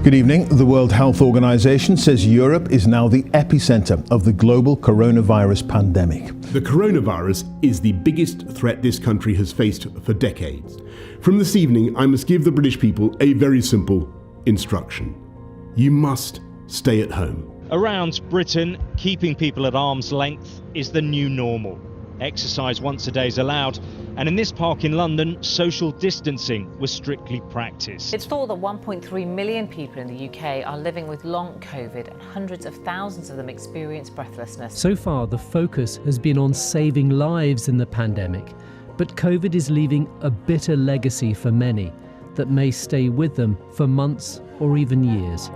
Good evening. The World Health Organization says Europe is now the epicenter of the global coronavirus pandemic. The coronavirus is the biggest threat this country has faced for decades. From this evening, I must give the British people a very simple instruction. You must stay at home. Around Britain, keeping people at arm's length is the new normal. Exercise once a day is allowed, and in this park in London, social distancing was strictly practiced. It's thought that 1.3 million people in the UK are living with long COVID, and hundreds of thousands of them experience breathlessness. So far, the focus has been on saving lives in the pandemic, but COVID is leaving a bitter legacy for many that may stay with them for months or even years.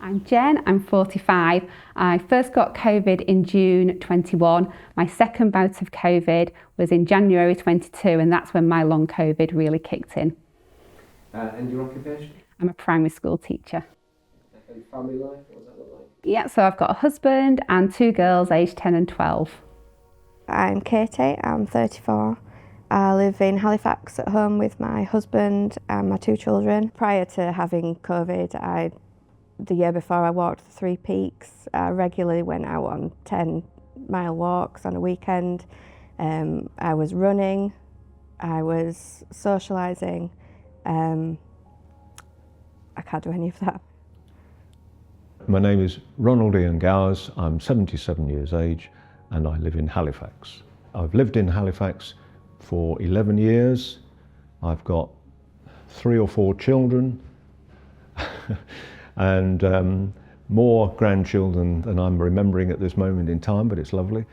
I'm Jen, I'm 45. I first got COVID in June 21. My second bout of COVID was in January 22, and that's when my long COVID really kicked in. And your occupation? I'm a primary school teacher. And family life, what does that look like? Yeah, so I've got a husband and two girls aged 10 and 12. I'm Katie, I'm 34. I live in Halifax at home with my husband and my two children. Prior to having COVID, the year before I walked the Three Peaks. I regularly went out on 10-mile walks on a weekend. I was running, I was socialising. I can't do any of that. My name is Ronald Ian Gowers. I'm 77 years age and I live in Halifax. I've lived in Halifax for 11 years. I've got 3 or 4 children. And more grandchildren than I'm remembering at this moment in time, but it's lovely.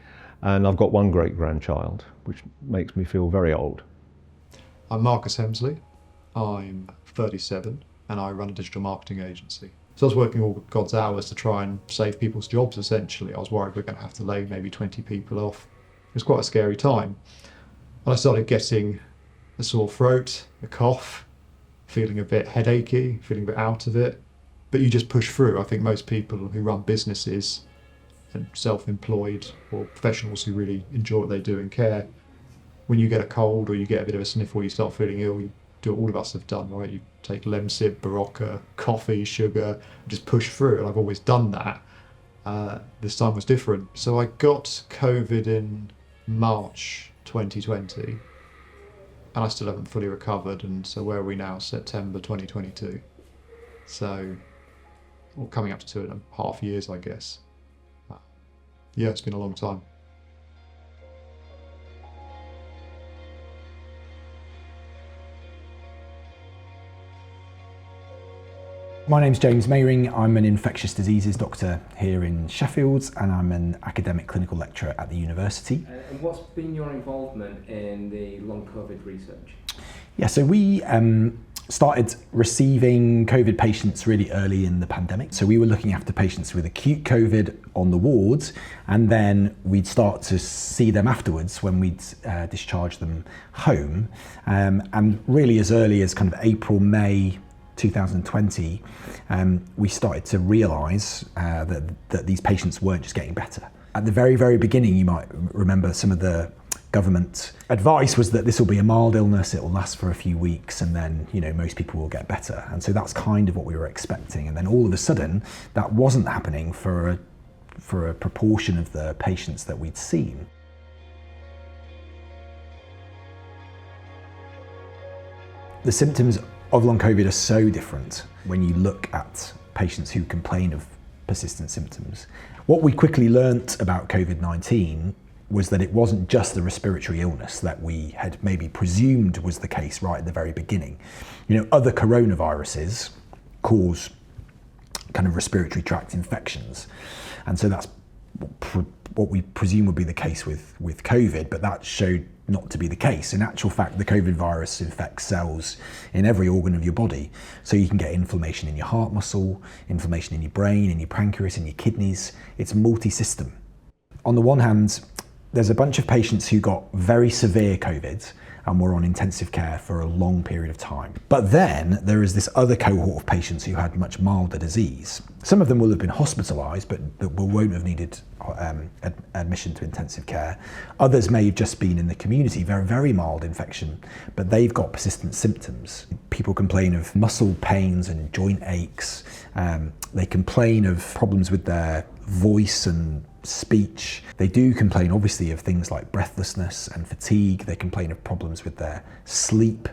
And I've got 1 great-grandchild, which makes me feel very old. I'm Marcus Hemsley. I'm 37 and I run a digital marketing agency. So I was working all God's hours to try and save people's jobs, essentially. I was worried we're going to have to lay maybe 20 people off. It was quite a scary time. And I started getting a sore throat, a cough, feeling a bit headachy, feeling a bit out of it. But you just push through. I think most people who run businesses and self-employed or professionals who really enjoy what they do and care, when you get a cold or you get a bit of a sniffle, you start feeling ill, you do what all of us have done, right? You take Lemsip, Berocca, coffee, sugar, just push through. And I've always done that. This time was different. So I got COVID in March 2020 and I still haven't fully recovered. And so where are we now? September 2022. So, well, coming up to 2.5 years, I guess. Yeah, it's been a long time. My name's James Mayring. I'm an infectious diseases doctor here in Sheffield and I'm an academic clinical lecturer at the university. And what's been your involvement in the long COVID research? Yeah, so we started receiving COVID patients really early in the pandemic. So we were looking after patients with acute COVID on the wards, and then we'd start to see them afterwards when we'd discharge them home. And really as early as kind of April, May 2020, we started to realise that these patients weren't just getting better. At the very, very beginning, you might remember some of the government advice was that this will be a mild illness, it will last for a few weeks, and then, you know, most people will get better. And so that's kind of what we were expecting. And then all of a sudden, that wasn't happening for a proportion of the patients that we'd seen. The symptoms of long COVID are so different when you look at patients who complain of persistent symptoms. What we quickly learnt about COVID-19 was that it wasn't just the respiratory illness that we had maybe presumed was the case right at the very beginning. You know, other coronaviruses cause kind of respiratory tract infections. And so that's what we presume would be the case with COVID, but that showed not to be the case. In actual fact, the COVID virus infects cells in every organ of your body. So you can get inflammation in your heart muscle, inflammation in your brain, in your pancreas, in your kidneys. It's multi-system. On the one hand, there's a bunch of patients who got very severe COVID and were on intensive care for a long period of time. But then there is this other cohort of patients who had much milder disease. Some of them will have been hospitalised, but won't have needed admission to intensive care. Others may have just been in the community, very, very mild infection, but they've got persistent symptoms. People complain of muscle pains and joint aches. They complain of problems with their voice and speech. They do complain obviously of things like breathlessness and fatigue. They complain of problems with their sleep,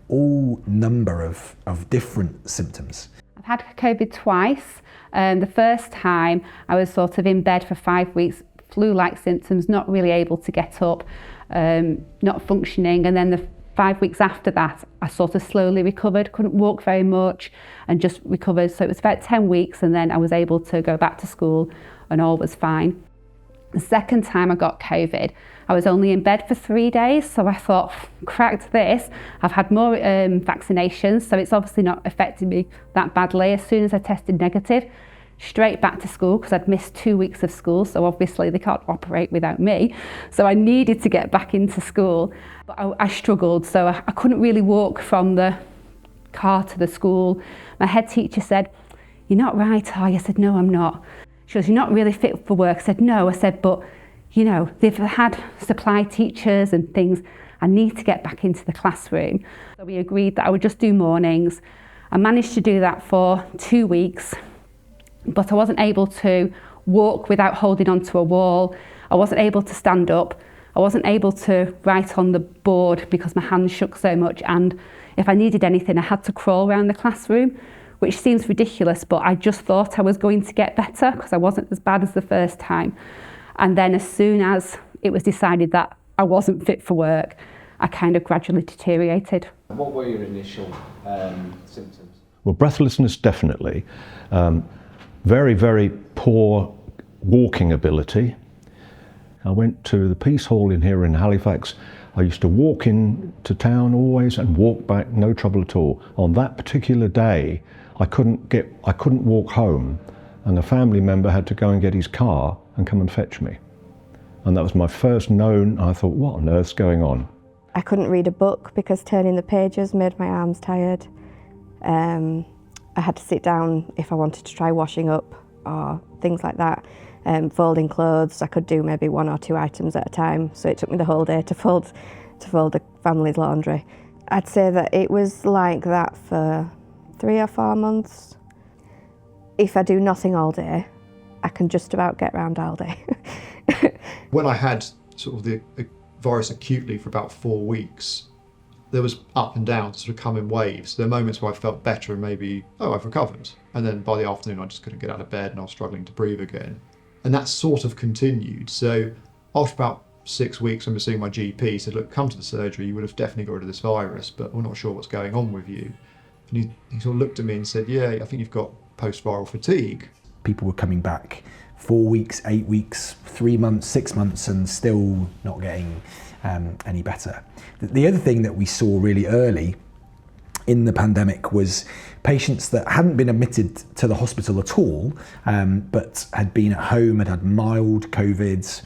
all number of different symptoms. I've had COVID twice. The first time I was sort of in bed for 5 weeks, flu-like symptoms, not really able to get up, not functioning, and then the 5 weeks after that I sort of slowly recovered, couldn't walk very much and just recovered. So it was about 10 weeks and then I was able to go back to school and all was fine. The second time I got COVID, I was only in bed for 3 days, so I thought, cracked this. I've had more vaccinations, so it's obviously not affected me that badly. As soon as I tested negative, straight back to school because I'd missed 2 weeks of school, so obviously they can't operate without me. So I needed to get back into school, but I struggled, so I couldn't really walk from the car to the school. My head teacher said, "You're not right, are you?" I said, "No, I'm not." She goes, "You're not really fit for work." I said, "No." I said, "But, you know, they've had supply teachers and things. I need to get back into the classroom." So we agreed that I would just do mornings. I managed to do that for 2 weeks, but I wasn't able to walk without holding onto a wall. I wasn't able to stand up. I wasn't able to write on the board because my hands shook so much. And if I needed anything, I had to crawl around the classroom, which seems ridiculous, but I just thought I was going to get better because I wasn't as bad as the first time. And then as soon as it was decided that I wasn't fit for work, I kind of gradually deteriorated. What were your initial symptoms? Well, breathlessness definitely. Very, very poor walking ability. I went to the Peace Hall here in Halifax. I used to walk into town always and walk back, no trouble at all. On that particular day, I couldn't walk home, and a family member had to go and get his car and come and fetch me. And that was my first known, I thought, what on earth's going on? I couldn't read a book because turning the pages made my arms tired. I had to sit down if I wanted to try washing up or things like that. Folding clothes, I could do maybe 1 or 2 items at a time, so it took me the whole day to fold the family's laundry. I'd say that it was like that for 3 or 4 months. If I do nothing all day, I can just about get round all day. When I had sort of the virus acutely for about 4 weeks, there was up and down, sort of come in waves. There were moments where I felt better and maybe, oh, I've recovered. And then by the afternoon, I just couldn't get out of bed and I was struggling to breathe again. And that sort of continued. So after about 6 weeks, I was seeing my GP, he said, "Look, come to the surgery, you would have definitely got rid of this virus, but we're not sure what's going on with you." And he sort of looked at me and said, "Yeah, I think you've got post-viral fatigue." People were coming back 4 weeks, 8 weeks, 3 months, 6 months, and still not getting any better. The other thing that we saw really early in the pandemic was patients that hadn't been admitted to the hospital at all, but had been at home, had mild COVID,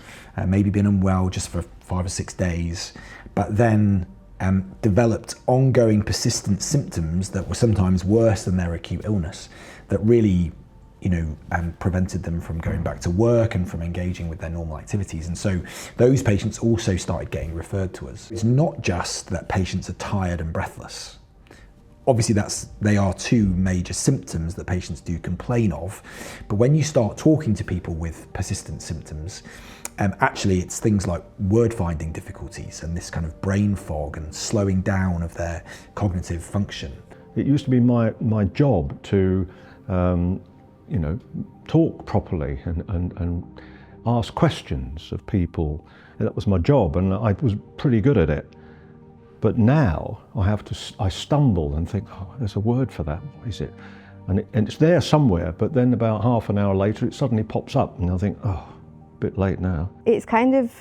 maybe been unwell just for 5 or 6 days, but then developed ongoing persistent symptoms that were sometimes worse than their acute illness, that really prevented them from going back to work and from engaging with their normal activities. And so those patients also started getting referred to us. It's not just that patients are tired and breathless. Obviously they are 2 major symptoms that patients do complain of, but when you start talking to people with persistent symptoms, actually it's things like word finding difficulties and this kind of brain fog and slowing down of their cognitive function. It used to be my job to talk properly and ask questions of people. That was my job, and I was pretty good at it. But now I stumble and think, oh, there's a word for that, what is it? And it's there somewhere, but then about half an hour later it suddenly pops up and I think, oh, bit late now. It's kind of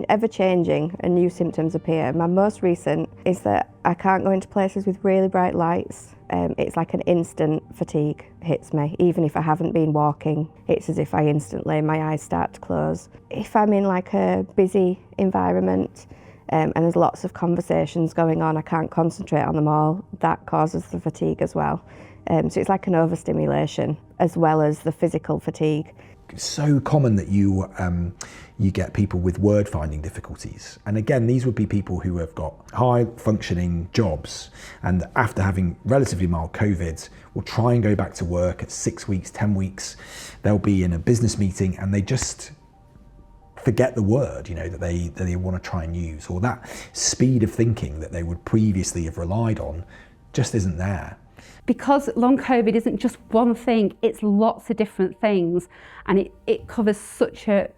ever changing and new symptoms appear. My most recent is that I can't go into places with really bright lights. It's like an instant fatigue hits me, even if I haven't been walking. It's as if my eyes start to close. If I'm in like a busy environment and there's lots of conversations going on, I can't concentrate on them all. That causes the fatigue as well. So it's like an overstimulation as well as the physical fatigue. It's so common that you get people with word finding difficulties, and again these would be people who have got high functioning jobs and after having relatively mild COVID will try and go back to work at 6 weeks, 10 weeks. They'll be in a business meeting and they just forget the word, that they want to try and use, or that speed of thinking that they would previously have relied on just isn't there. Because long COVID isn't just one thing, it's lots of different things, and it covers such an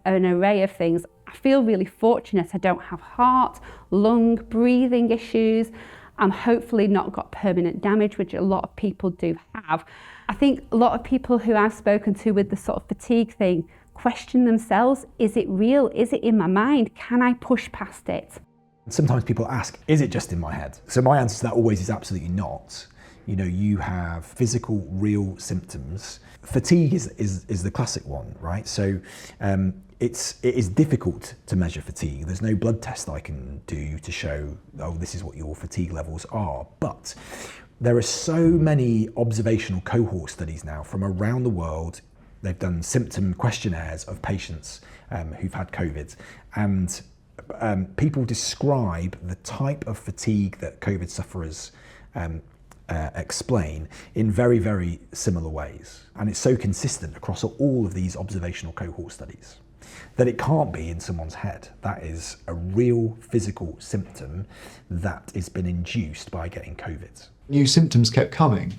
array of things. I feel really fortunate I don't have heart, lung, breathing issues. I'm hopefully not got permanent damage, which a lot of people do have. I think a lot of people who I've spoken to with the sort of fatigue thing question themselves, is it real? Is it in my mind? Can I push past it? Sometimes people ask, is it just in my head? So my answer to that always is absolutely not. You have physical, real symptoms. Fatigue is the classic one, right? So it is difficult to measure fatigue. There's no blood test I can do to show, this is what your fatigue levels are. But there are so many observational cohort studies now from around the world. They've done symptom questionnaires of patients who've had COVID, and people describe the type of fatigue that COVID sufferers explain in very, very similar ways. And it's so consistent across all of these observational cohort studies that it can't be in someone's head. That is a real physical symptom that has been induced by getting COVID. New symptoms kept coming,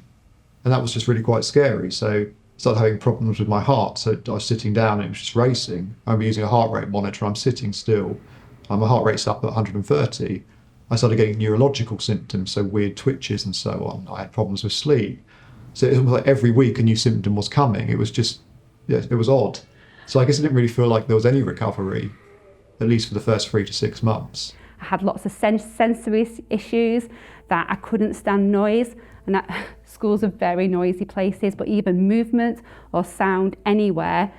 and that was just really quite scary. So I started having problems with my heart. So I was sitting down and it was just racing. I'm using a heart rate monitor, I'm sitting still. My heart rate's up at 130. I started getting neurological symptoms, so weird twitches and so on. I had problems with sleep. So it was like every week a new symptom was coming. It was just, it was odd. So I guess I didn't really feel like there was any recovery, at least for the first 3 to 6 months. I had lots of sensory issues, that I couldn't stand noise, and schools are very noisy places, but even movement or sound anywhere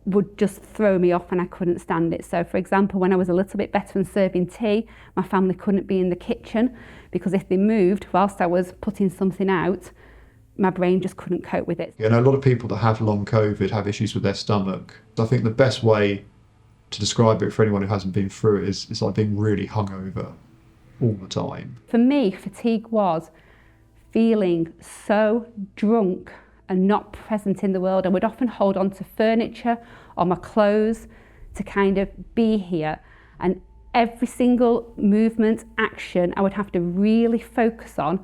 would just throw me off and I couldn't stand it. So for example, when I was a little bit better and serving tea, my family couldn't be in the kitchen because if they moved whilst I was putting something out, my brain just couldn't cope with it. A lot of people that have long COVID have issues with their stomach. I think the best way to describe it for anyone who hasn't been through it is it's like being really hungover all the time. For me, fatigue was feeling so drunk and not present in the world. I would often hold on to furniture or my clothes to kind of be here. And every single movement, action, I would have to really focus on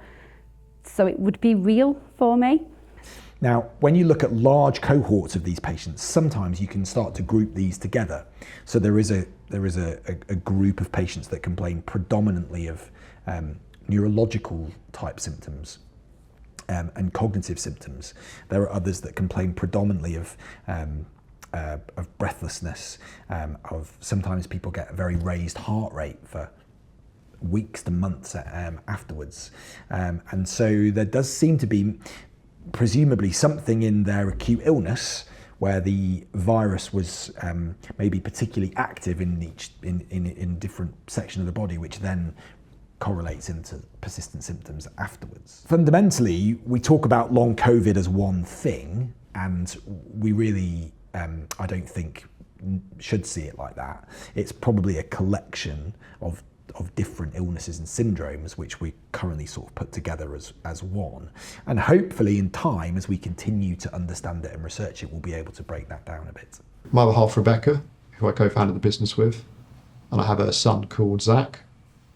so it would be real for me. Now, when you look at large cohorts of these patients, sometimes you can start to group these together. So there is a group of patients that complain predominantly of neurological type symptoms and cognitive symptoms. There are others that complain predominantly of breathlessness, of sometimes people get a very raised heart rate for weeks to months afterwards. And so there does seem to be presumably something in their acute illness where the virus was maybe particularly active in different section of the body, which then correlates into persistent symptoms afterwards. Fundamentally, we talk about long COVID as one thing, and we really, I don't think, should see it like that. It's probably a collection of different illnesses and syndromes which we currently sort of put together as one. And hopefully in time, as we continue to understand it and research it, we'll be able to break that down a bit. My other half, Rebecca, who I co-founded the business with, and I have a son called Zach,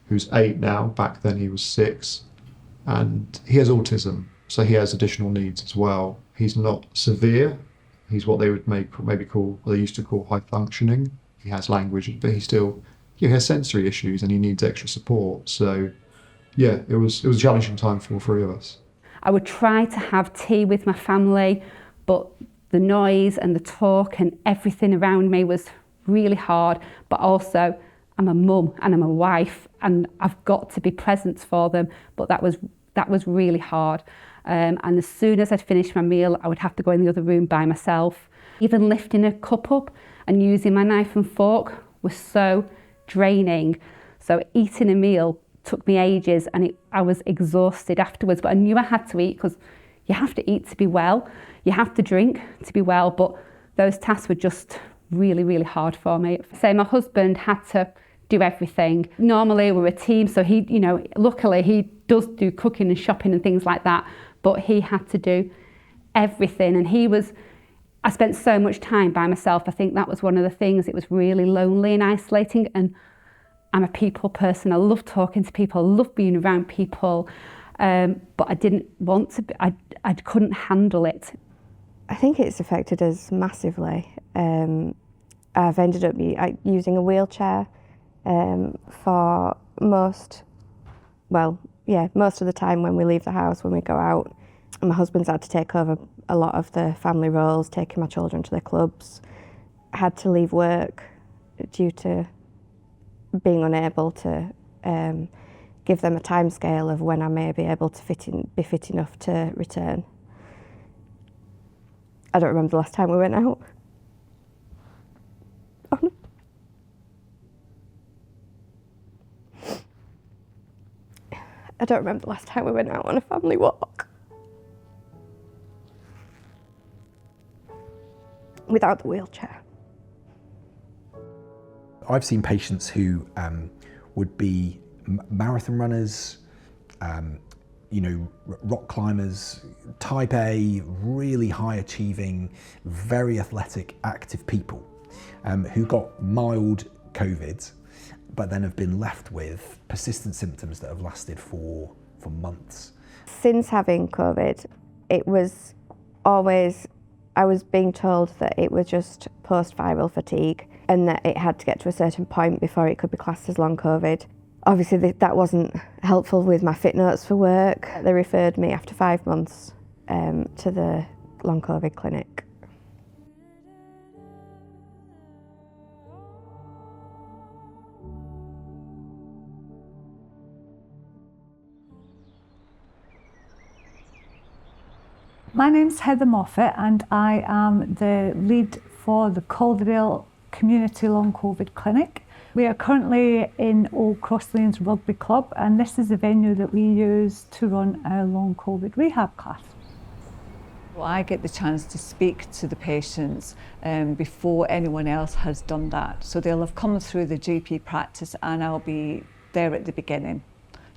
who's 8 now. Back then he was 6, and he has autism, so he has additional needs as well. He's not severe. He's what they would maybe call, or they used to call, high functioning. He has language, but he still he has sensory issues and he needs extra support. So yeah, it was a challenging time for all 3 of us. I would try to have tea with my family, but the noise and the talk and everything around me was really hard, but also I'm a mum and I'm a wife and I've got to be present for them, but that was really hard. And as soon as I'd finished my meal, I would have to go in the other room by myself. Even lifting a cup up and using my knife and fork was so draining. So eating a meal took me ages and I was exhausted afterwards, but I knew I had to eat because you have to eat to be well, you have to drink to be well, but those tasks were just really, really hard for me. So my husband had to do everything. Normally we're a team, so he, luckily he does do cooking and shopping and things like that, but he had to do everything. And I spent so much time by myself. I think that was one of the things. It was really lonely and isolating, and I'm a people person. I love talking to people, I love being around people, but I didn't want to be, I couldn't handle it. I think it's affected us massively. I've ended up using a wheelchair for most of the time when we leave the house, when we go out. And my husband's had to take over a lot of the family roles, taking my children to their clubs. I had to leave work due to being unable to give them a timescale of when I may be able to be fit enough to return. I don't remember the last time we went out. Oh no. I don't remember the last time we went out on a family walk without the wheelchair. I've seen patients who would be marathon runners, rock climbers, type A, really high achieving, very athletic, active people who got mild COVID, but then have been left with persistent symptoms that have lasted for months. Since having COVID, it was always, I was being told that it was just post-viral fatigue and that it had to get to a certain point before it could be classed as long COVID. Obviously that wasn't helpful with my fit notes for work. They referred me after 5 months to the long COVID clinic. My name's Heather Moffat and I am the lead for the Calderdale Community Long COVID Clinic. We are currently in Old Crosslanes Rugby Club and this is the venue that we use to run our long COVID rehab class. Well, I get the chance to speak to the patients before anyone else has done that. So they'll have come through the GP practice and I'll be there at the beginning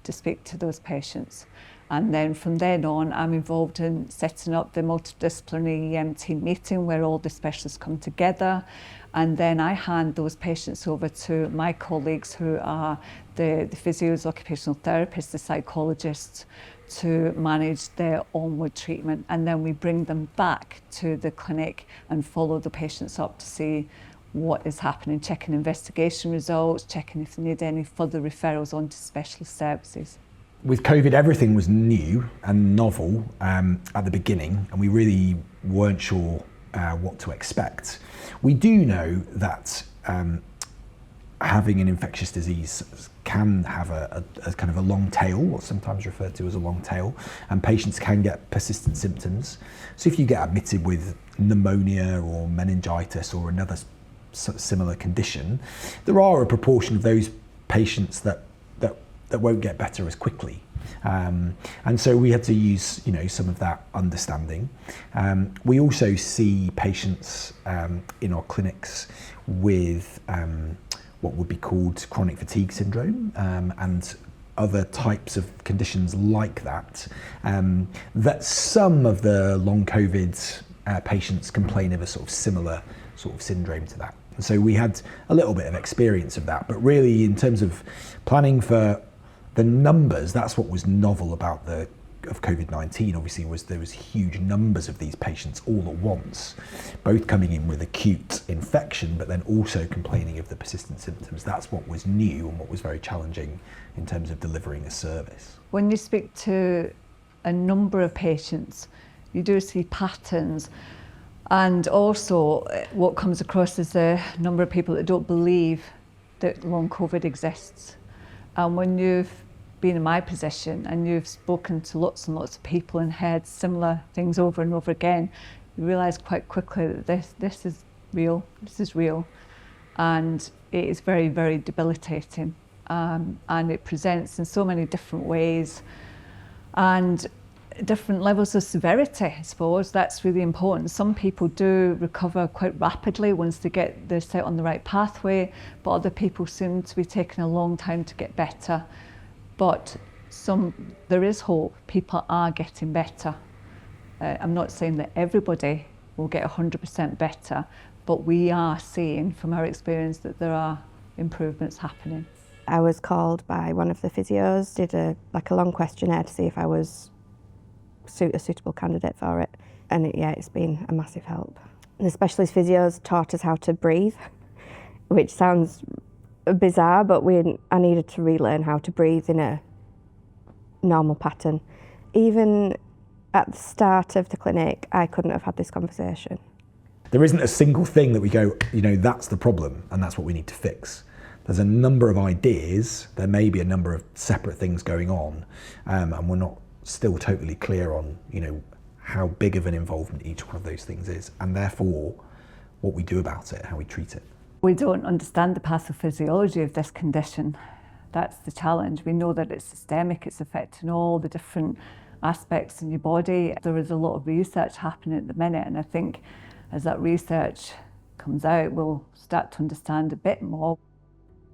to speak to those patients. And then from then on, I'm involved in setting up the multidisciplinary team meeting where all the specialists come together. And then I hand those patients over to my colleagues who are the physios, occupational therapists, the psychologists, to manage their onward treatment. And then we bring them back to the clinic and follow the patients up to see what is happening, checking investigation results, checking if they need any further referrals on to specialist services. With COVID, everything was new and novel at the beginning, and we really weren't sure what to expect. We do know that having an infectious disease can have a kind of a long tail, what's sometimes referred to as a long tail, and patients can get persistent symptoms. So if you get admitted with pneumonia or meningitis or another similar condition, there are a proportion of those patients that won't get better as quickly. And so we had to use, some of that understanding. We also see patients in our clinics with what would be called chronic fatigue syndrome and other types of conditions like that, that some of the long COVID patients complain of a sort of similar sort of syndrome to that. And so we had a little bit of experience of that, but really in terms of planning for the numbers, that's what was novel about of COVID-19, obviously, there was huge numbers of these patients all at once, both coming in with acute infection, but then also complaining of the persistent symptoms. That's what was new and what was very challenging in terms of delivering a service. When you speak to a number of patients, you do see patterns. And also what comes across is the number of people that don't believe that long COVID exists. And when you've been in my position and you've spoken to lots and lots of people and heard similar things over and over again, you realise quite quickly that this is real, and it is very, very debilitating. And it presents in so many different ways and different levels of severity, I suppose. That's really important. Some people do recover quite rapidly once they're set on the right pathway, but other people seem to be taking a long time to get better. But there is hope. People are getting better. I'm not saying that everybody will get 100% better, but we are seeing from our experience that there are improvements happening. I was called by one of the physios, did a long questionnaire to see if I was a suitable candidate for it, and it's been a massive help. The specialist physios taught us how to breathe, which sounds bizarre, but I needed to relearn how to breathe in a normal pattern. Even at the start of the clinic, I couldn't have had this conversation. There isn't a single thing that we go, that's the problem and that's what we need to fix. There's a number of ideas, there may be a number of separate things going on, and we're not still totally clear on, how big of an involvement each one of those things is, and therefore what we do about it, how we treat it. We don't understand the pathophysiology of this condition. That's the challenge. We know that it's systemic, it's affecting all the different aspects in your body. There is a lot of research happening at the minute, and I think as that research comes out, we'll start to understand a bit more.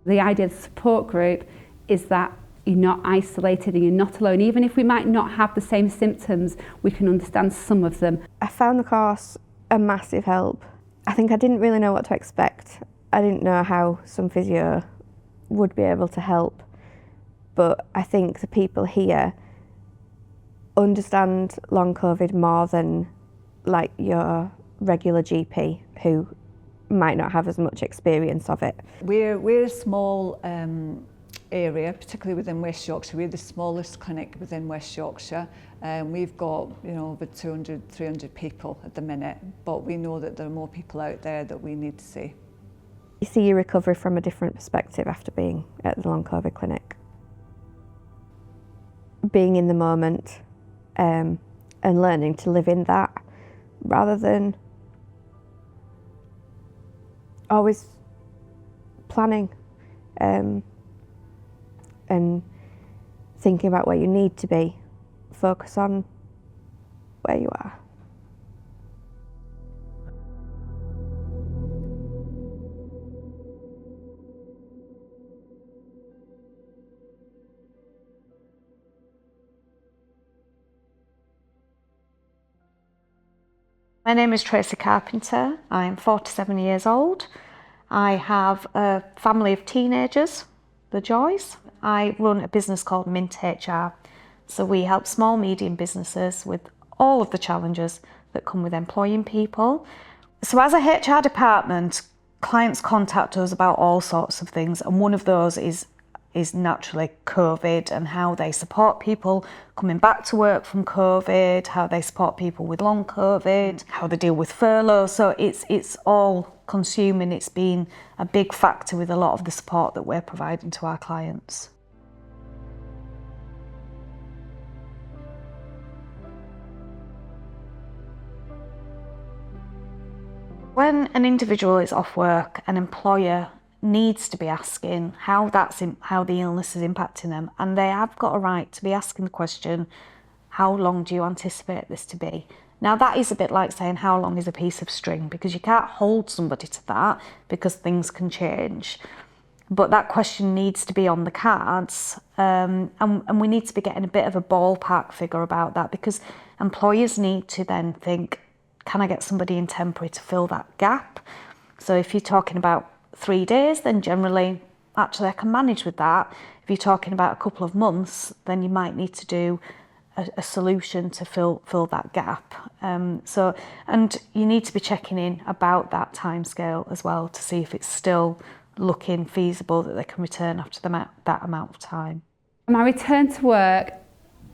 The idea of the support group is that you're not isolated and you're not alone. Even if we might not have the same symptoms, we can understand some of them. I found the course a massive help. I think I didn't really know what to expect. I didn't know how some physio would be able to help, but I think the people here understand long COVID more than your regular GP who might not have as much experience of it. We're a small area, particularly within West Yorkshire. We're the smallest clinic within West Yorkshire. We've got over 200, 300 people at the minute, but we know that there are more people out there that we need to see. You see your recovery from a different perspective after being at the long COVID clinic. Being in the moment and learning to live in that rather than always planning and thinking about where you need to be. Focus on where you are. My name is Tracy Carpenter. I'm 47 years old. I have a family of teenagers, the Joys. I run a business called Mint HR. So we help small, medium businesses with all of the challenges that come with employing people. So as a HR department, clients contact us about all sorts of things, and one of those is naturally COVID and how they support people coming back to work from COVID, how they support people with long COVID, how they deal with furlough. So it's all consuming. It's been a big factor with a lot of the support that we're providing to our clients. When an individual is off work, an employer needs to be asking how the illness is impacting them, and they have got a right to be asking the question, how long do you anticipate this to be? Now that is a bit like saying how long is a piece of string, because you can't hold somebody to that because things can change. But that question needs to be on the cards, and we need to be getting a bit of a ballpark figure about that, because employers need to then think, can I get somebody in temporary to fill that gap? So if you're talking about 3 days, then generally, actually I can manage with that. If you're talking about a couple of months, then you might need to do a solution to fill that gap. And you need to be checking in about that timescale as well to see if it's still looking feasible that they can return after that amount of time. My return to work,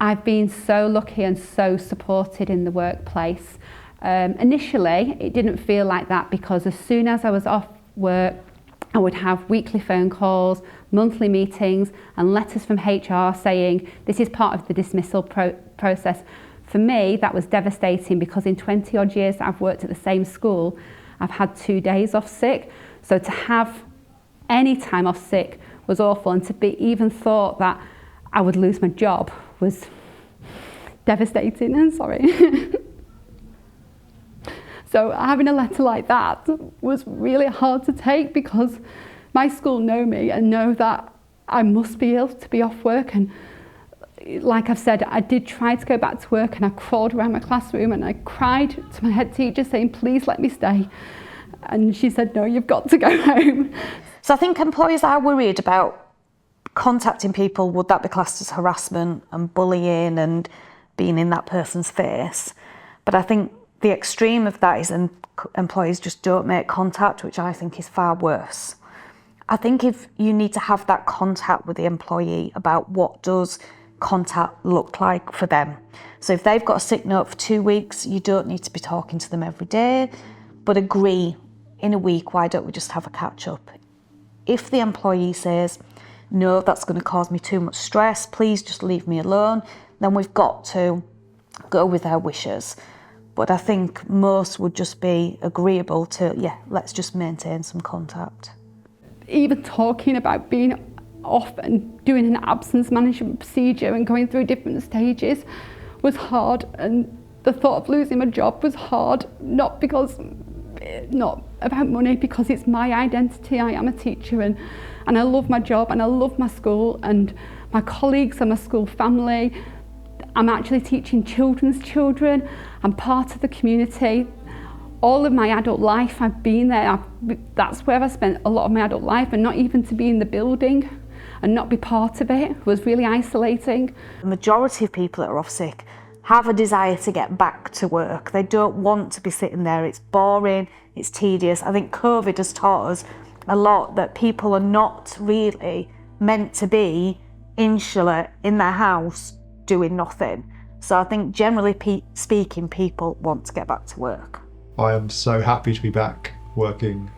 I've been so lucky and so supported in the workplace. Initially, it didn't feel like that because as soon as I was off work, I would have weekly phone calls, monthly meetings and letters from HR saying this is part of the dismissal process. For me, that was devastating because in 20 odd years that I've worked at the same school, I've had 2 days off sick. So to have any time off sick was awful, and to be even thought that I would lose my job was devastating. And sorry. So having a letter like that was really hard to take because my school know me and know that I must be ill to be off work. And like I've said, I did try to go back to work and I crawled around my classroom and I cried to my head teacher saying, please let me stay. And she said, no, you've got to go home. So I think employers are worried about contacting people. Would that be classed as harassment and bullying and being in that person's face? But I think the extreme of that is employees just don't make contact, which I think is far worse. I think if you need to have that contact with the employee about what does contact look like for them. So if they've got a sick note for 2 weeks, you don't need to be talking to them every day, but agree in a week, why don't we just have a catch up? If the employee says, no, that's going to cause me too much stress, please just leave me alone, then we've got to go with their wishes. But I think most would just be agreeable to, yeah, let's just maintain some contact. Even talking about being off and doing an absence management procedure and going through different stages was hard, and the thought of losing my job was hard, not about money, because it's my identity. I am a teacher and I love my job and I love my school and my colleagues and my school family. I'm actually teaching children's children. I'm part of the community. All of my adult life I've been there. That's where I spent a lot of my adult life, and not even to be in the building and not be part of it was really isolating. The majority of people that are off sick have a desire to get back to work. They don't want to be sitting there. It's boring, it's tedious. I think COVID has taught us a lot that people are not really meant to be insular in their house doing nothing. So I think generally speaking, people want to get back to work. I am so happy to be back working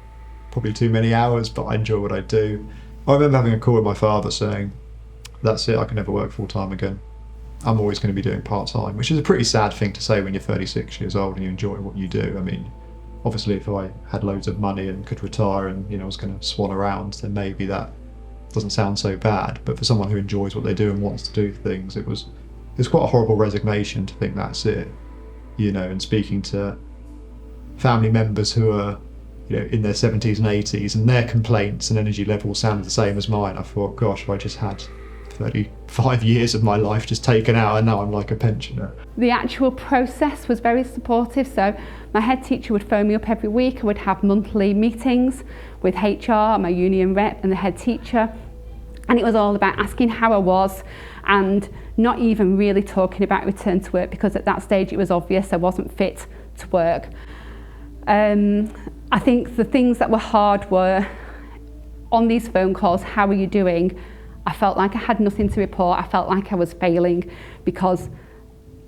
probably too many hours, but I enjoy what I do. I remember having a call with my father saying, that's it, I can never work full time again. I'm always going to be doing part time, which is a pretty sad thing to say when you're 36 years old and you enjoy what you do. I mean, obviously if I had loads of money and could retire and, you know, was going to swan around, then maybe that doesn't sound so bad. But for someone who enjoys what they do and wants to do things, it's quite a horrible resignation to think that's it, you know. And speaking to family members who are, you know, in their 70s and 80s, and their complaints and energy levels sounded the same as mine, I thought, gosh, I just had 35 years of my life just taken out and now I'm like a pensioner. The actual process was very supportive. So my head teacher would phone me up every week. I would have monthly meetings with HR, my union rep and the head teacher. And it was all about asking how I was and not even really talking about return to work, because at that stage it was obvious I wasn't fit to work. I think the things that were hard were on these phone calls, how are you doing? I felt like I had nothing to report. I felt like I was failing because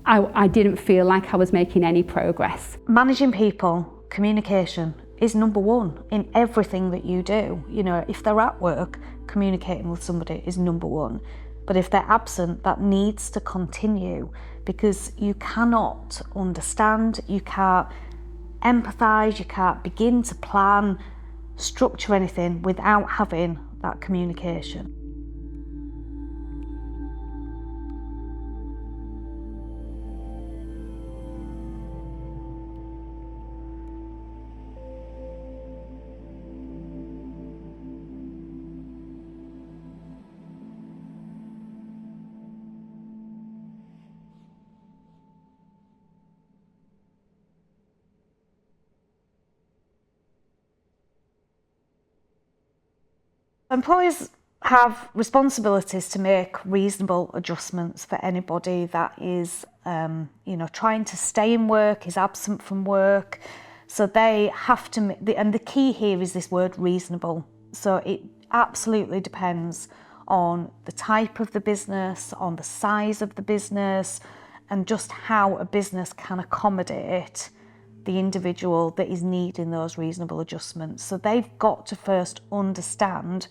I didn't feel like I was making any progress. Managing people, communication is number one in everything that you do. You know, if they're at work, communicating with somebody is number one. But if they're absent, that needs to continue, because you cannot understand, you can't empathise, you can't begin to plan, structure anything without having that communication. Employers have responsibilities to make reasonable adjustments for anybody that is, trying to stay in work, is absent from work. So they have to, and the key here is this word reasonable. So it absolutely depends on the type of the business, on the size of the business, and just how a business can accommodate the individual that is needing those reasonable adjustments. So they've got to first understand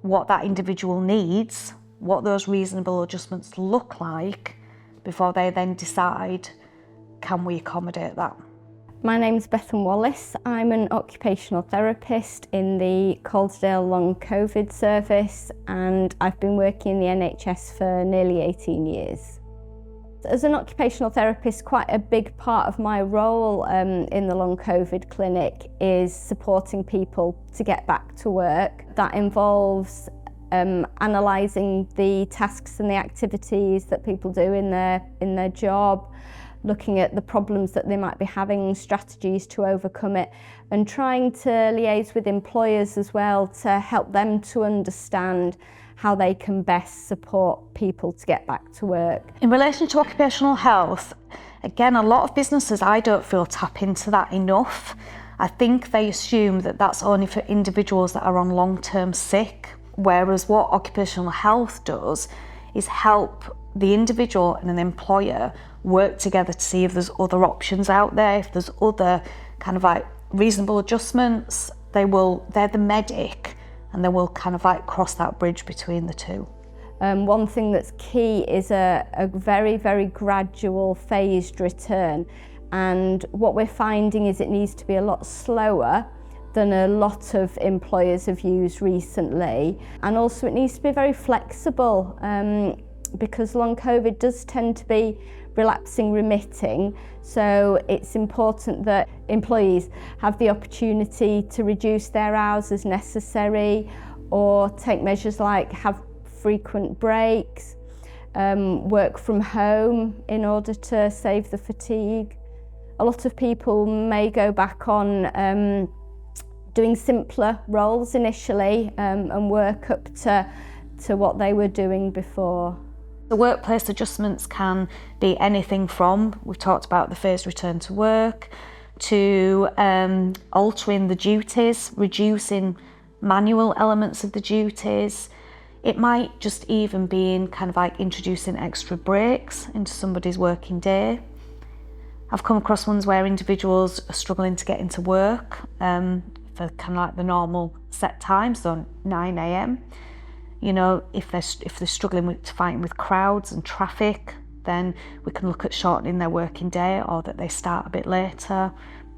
what that individual needs, what those reasonable adjustments look like, before they then decide, can we accommodate that? My name's Bethan Wallace. I'm an occupational therapist in the Calderdale Long COVID service, and I've been working in the NHS for nearly 18 years. As an occupational therapist, quite a big part of my role in the Long COVID clinic is supporting people to get back to work. That involves analysing the tasks and the activities that people do in their job, looking at the problems that they might be having, strategies to overcome it, and trying to liaise with employers as well to help them to understand how they can best support people to get back to work. In relation to occupational health, again, a lot of businesses, I don't feel, tap into that enough. I think they assume that that's only for individuals that are on long-term sick, whereas what occupational health does is help the individual and an employer work together to see if there's other options out there, if there's other kind of like reasonable adjustments. They're the medic, and they will kind of like cross that bridge between the two. One thing that's key is a very, very gradual phased return, and what we're finding is it needs to be a lot slower than a lot of employers have used recently, and also it needs to be very flexible because long COVID does tend to be relapsing remitting, so it's important that employees have the opportunity to reduce their hours as necessary, or take measures like have frequent breaks, work from home in order to save the fatigue. A lot of people may go back on doing simpler roles initially and work up to what they were doing before. The workplace adjustments can be anything from, we've talked about the phased return to work, to altering the duties, reducing manual elements of the duties. It might just even be in kind of like introducing extra breaks into somebody's working day. I've come across ones where individuals are struggling to get into work for kind of like the normal set time, so 9 a.m. You know, if they're struggling with fighting with crowds and traffic, then we can look at shortening their working day, or that they start a bit later.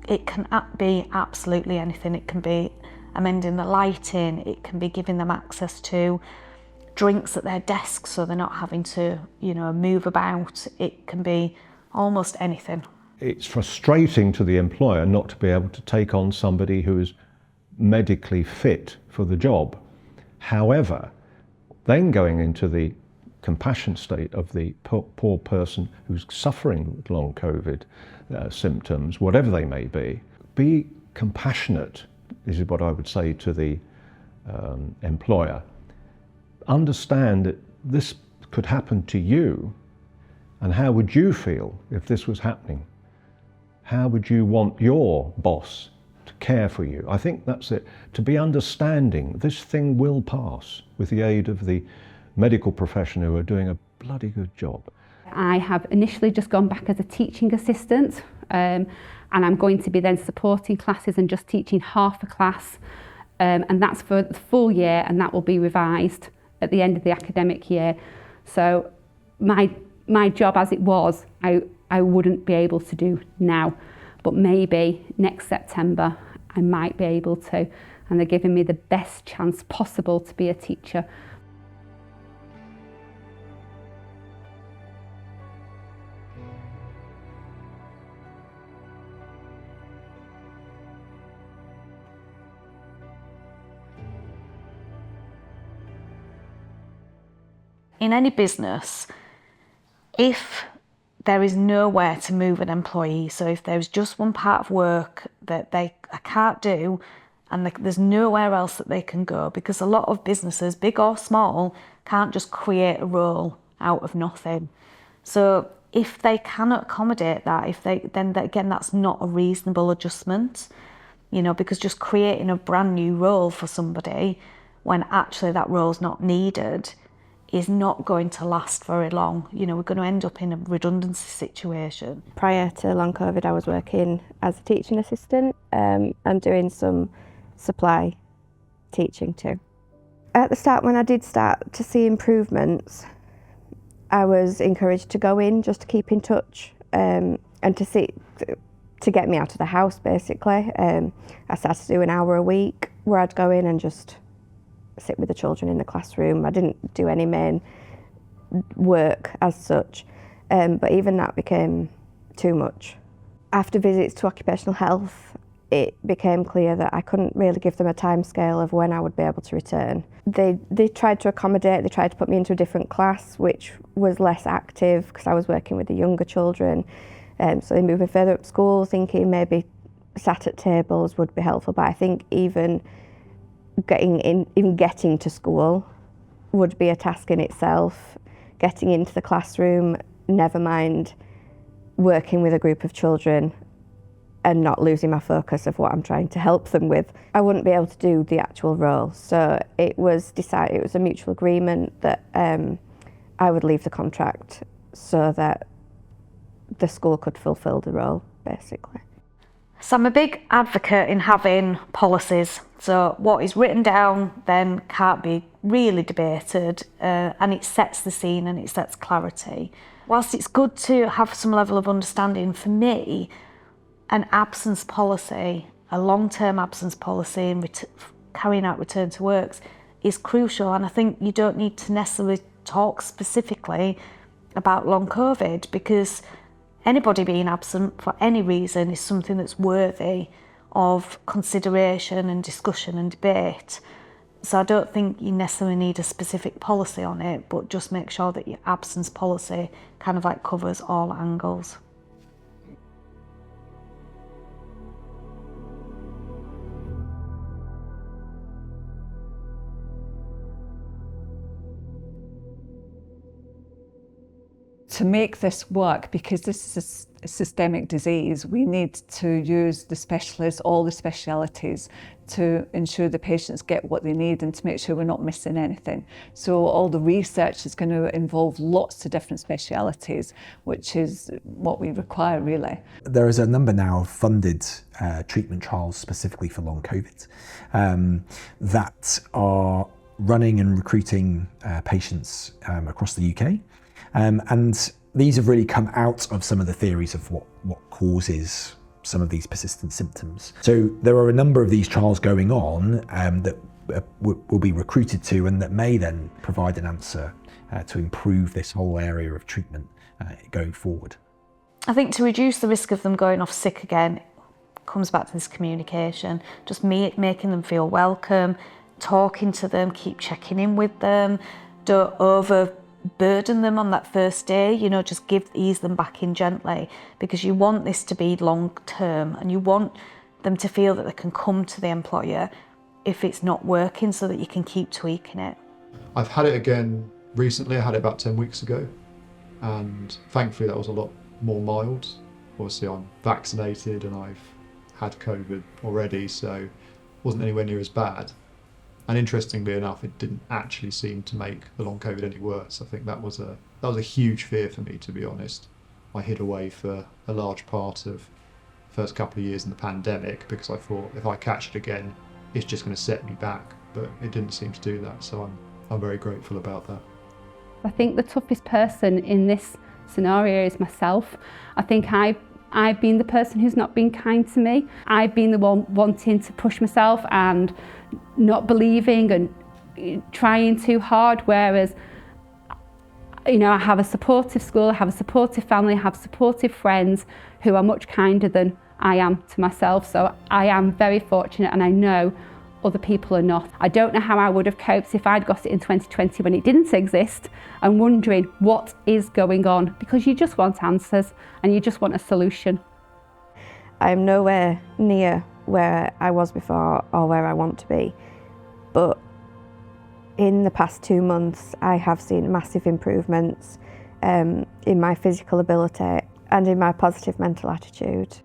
It can be absolutely anything. It can be amending the lighting. It can be giving them access to drinks at their desks so they're not having to, you know, move about. It can be almost anything. It's frustrating to the employer not to be able to take on somebody who is medically fit for the job. However, then going into the compassion state of the poor person who's suffering with long COVID symptoms, whatever they may be compassionate, this is what I would say to the employer. Understand that this could happen to you, and how would you feel if this was happening? How would you want your boss to care for you? I think that's it. To be understanding, this thing will pass with the aid of the medical profession who are doing a bloody good job. I have initially just gone back as a teaching assistant, and I'm going to be then supporting classes and just teaching half a class, and that's for the full year, and that will be revised at the end of the academic year. So my job as it was, I wouldn't be able to do now, but maybe next September I might be able to, and they're giving me the best chance possible to be a teacher. In any business, if there is nowhere to move an employee, so if there's just one part of work that they can't do, and there's nowhere else that they can go, because a lot of businesses, big or small, can't just create a role out of nothing. So if they cannot accommodate that, then again, that's not a reasonable adjustment, you know, because just creating a brand new role for somebody when actually that role's not needed is not going to last very long. You know, we're going to end up in a redundancy situation. Prior to long COVID, I was working as a teaching assistant and doing some supply teaching too. At the start, when I did start to see improvements, I was encouraged to go in just to keep in touch and to get me out of the house, basically. I started to do an hour a week where I'd go in and just sit with the children in the classroom. I didn't do any main work as such, but even that became too much. After visits to Occupational Health, it became clear that I couldn't really give them a timescale of when I would be able to return. They tried to accommodate, they tried to put me into a different class, which was less active because I was working with the younger children. So they moved me further up school, thinking maybe sat at tables would be helpful, but I think even getting to school would be a task in itself. Getting into the classroom, never mind working with a group of children and not losing my focus of what I'm trying to help them with. I wouldn't be able to do the actual role. So it was decided, it was a mutual agreement that I would leave the contract so that the school could fulfil the role, basically. So I'm a big advocate in having policies. So what is written down then can't be really debated, and it sets the scene and it sets clarity. Whilst it's good to have some level of understanding, for me, an absence policy, a long-term absence policy and carrying out return to works is crucial. And I think you don't need to necessarily talk specifically about long COVID, because anybody being absent for any reason is something that's worthy of consideration and discussion and debate. So I don't think you necessarily need a specific policy on it, but just make sure that your absence policy kind of like covers all angles. To make this work, because this is a systemic disease, we need to use the specialists, all the specialities, to ensure the patients get what they need and to make sure we're not missing anything. So all the research is going to involve lots of different specialities, which is what we require, really. There is a number now of funded treatment trials specifically for long COVID that are running and recruiting patients across the UK. And these have really come out of some of the theories of what causes some of these persistent symptoms. So there are a number of these trials going on that will be recruited to and that may then provide an answer to improve this whole area of treatment going forward. I think to reduce the risk of them going off sick again comes back to this communication, just making them feel welcome, talking to them, keep checking in with them, don't overburden them on that first day, you know, just ease them back in gently, because you want this to be long term and you want them to feel that they can come to the employer if it's not working so that you can keep tweaking it. I've had it again recently. I had it about 10 weeks ago and thankfully that was a lot more mild. Obviously I'm vaccinated and I've had COVID already, so it wasn't anywhere near as bad. And interestingly enough, it didn't actually seem to make the long COVID any worse. I think that was a huge fear for me, to be honest. I hid away for a large part of the first couple of years in the pandemic because I thought if I catch it again, it's just going to set me back. But it didn't seem to do that, so I'm very grateful about that. I think the toughest person in this scenario is myself. I think I've been the person who's not been kind to me. I've been the one wanting to push myself and not believing and trying too hard, whereas, you know, I have a supportive school, I have a supportive family, I have supportive friends who are much kinder than I am to myself. So I am very fortunate, and I know other people are not. I don't know how I would have coped if I'd got it in 2020 when it didn't exist and wondering what is going on, because you just want answers and you just want a solution. I'm nowhere near where I was before or where I want to be, but in the past 2 months I have seen massive improvements in my physical ability and in my positive mental attitude.